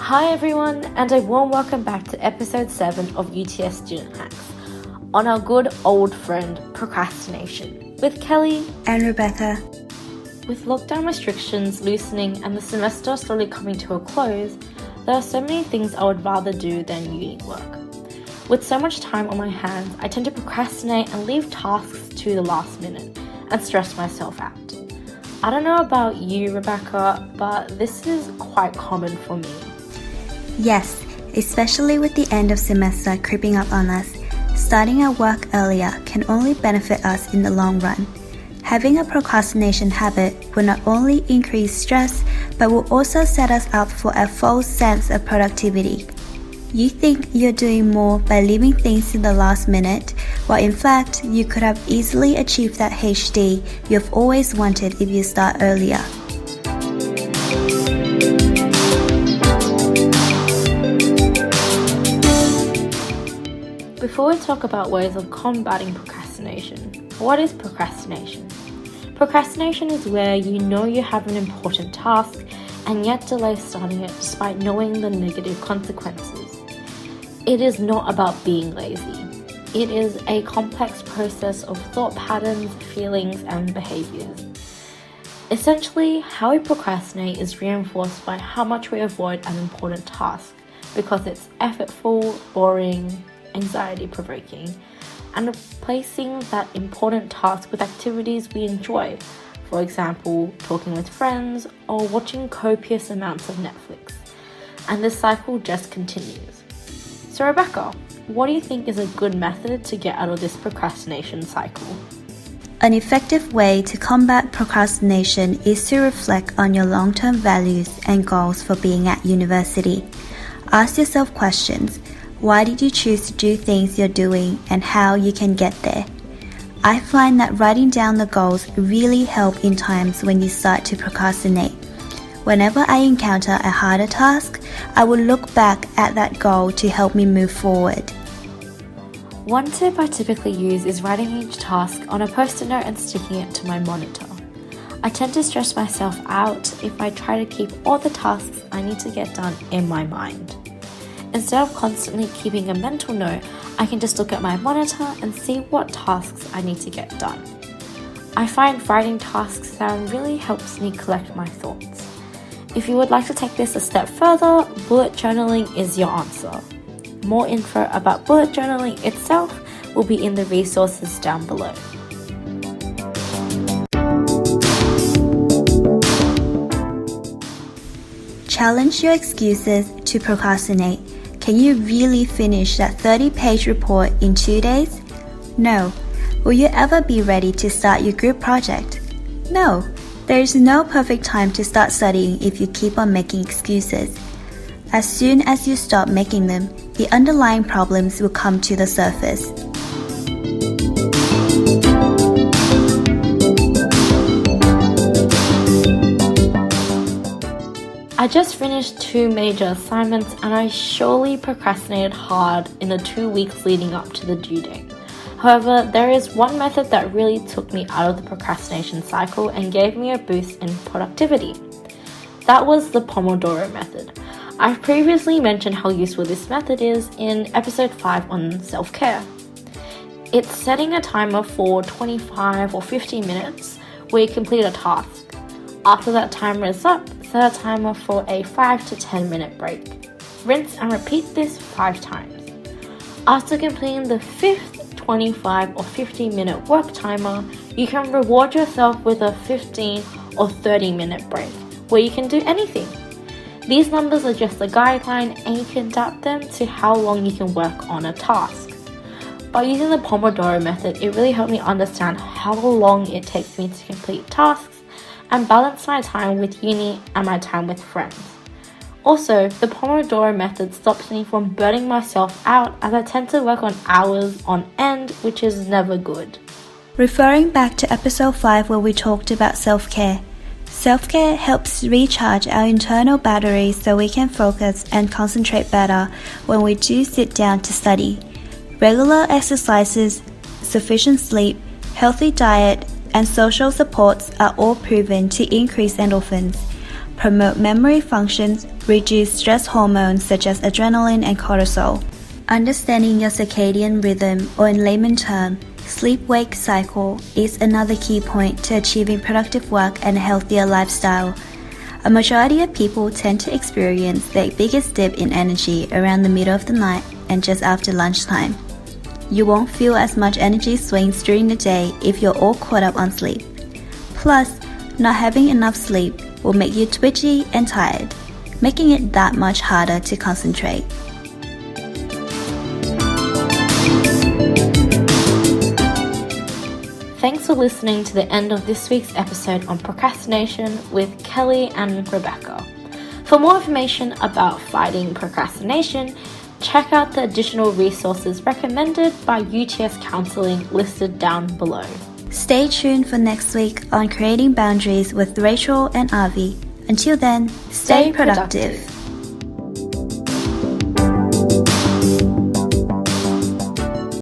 Hi everyone, and a warm welcome back to episode 7 of UTS Student Hacks on our good old friend procrastination with Kelly and Rebecca. With lockdown restrictions loosening and the semester slowly coming to a close, there are so many things I would rather do than uni work. With so much time on my hands, I tend to procrastinate and leave tasks to the last minute and stress myself out. I don't know about you, Rebecca, but this is quite common for me. Yes, especially with the end of semester creeping up on us, starting our work earlier can only benefit us in the long run. Having a procrastination habit will not only increase stress, but will also set us up for a false sense of productivity. You think you're doing more by leaving things to the last minute, while in fact you could have easily achieved that HD you've always wanted if you start earlier. Before we talk about ways of combating procrastination, what is procrastination? Procrastination is where you know you have an important task and yet delay starting it despite knowing the negative consequences. It is not about being lazy. It is a complex process of thought patterns, feelings, and behaviors. Essentially, how we procrastinate is reinforced by how much we avoid an important task because it's effortful, boring, anxiety-provoking, and replacing that important task with activities we enjoy. For example, talking with friends or watching copious amounts of Netflix. And this cycle just continues. So Rebecca, what do you think is a good method to get out of this procrastination cycle? An effective way to combat procrastination is to reflect on your long-term values and goals for being at university. Ask yourself questions. Why did you choose to do things you're doing and how you can get there? I find that writing down the goals really help in times when you start to procrastinate. Whenever I encounter a harder task, I will look back at that goal to help me move forward. One tip I typically use is writing each task on a post-it note and sticking it to my monitor. I tend to stress myself out if I try to keep all the tasks I need to get done in my mind. Instead of constantly keeping a mental note, I can just look at my monitor and see what tasks I need to get done. I find writing tasks down really helps me collect my thoughts. If you would like to take this a step further, bullet journaling is your answer. More info about bullet journaling itself will be in the resources down below. Challenge your excuses to procrastinate. Can you really finish that 30-page report in 2 days? No. Will you ever be ready to start your group project? No. There is no perfect time to start studying if you keep on making excuses. As soon as you stop making them, the underlying problems will come to the surface. I just finished 2 major assignments and I surely procrastinated hard in the 2 weeks leading up to the due date. However, there is one method that really took me out of the procrastination cycle and gave me a boost in productivity. That was the Pomodoro method. I've previously mentioned how useful this method is in episode 5 on self-care. It's setting a timer for 25 or 50 minutes where you complete a task. After that timer is up, set a timer for a 5 to 10 minute break. Rinse and repeat this 5 times. After completing the 5th 25 or 50 minute work timer, you can reward yourself with a 15 or 30 minute break where you can do anything. These numbers are just a guideline and you can adapt them to how long you can work on a task. By using the Pomodoro method, it really helped me understand how long it takes me to complete tasks and balance my time with uni and my time with friends. Also, the Pomodoro method stops me from burning myself out as I tend to work on hours on end, which is never good. Referring back to episode 5 where we talked about self-care. Self-care helps recharge our internal batteries so we can focus and concentrate better when we do sit down to study. Regular exercises, sufficient sleep, healthy diet, and social supports are all proven to increase endorphins. promote memory functions, reduce stress hormones such as adrenaline and cortisol. Understanding your circadian rhythm, or in layman term, sleep-wake cycle, is another key point to achieving productive work and a healthier lifestyle. A majority of people tend to experience their biggest dip in energy around the middle of the night and just after lunchtime. You won't feel as much energy swings during the day if you're all caught up on sleep. Plus, not having enough sleep will make you twitchy and tired, making it that much harder to concentrate. Thanks for listening to the end of this week's episode on procrastination with Kelly and Rebecca. For more information about fighting procrastination, check out the additional resources recommended by UTS Counseling listed down below. Stay tuned for next week on Creating Boundaries with Rachel and Avi. Until then, stay productive.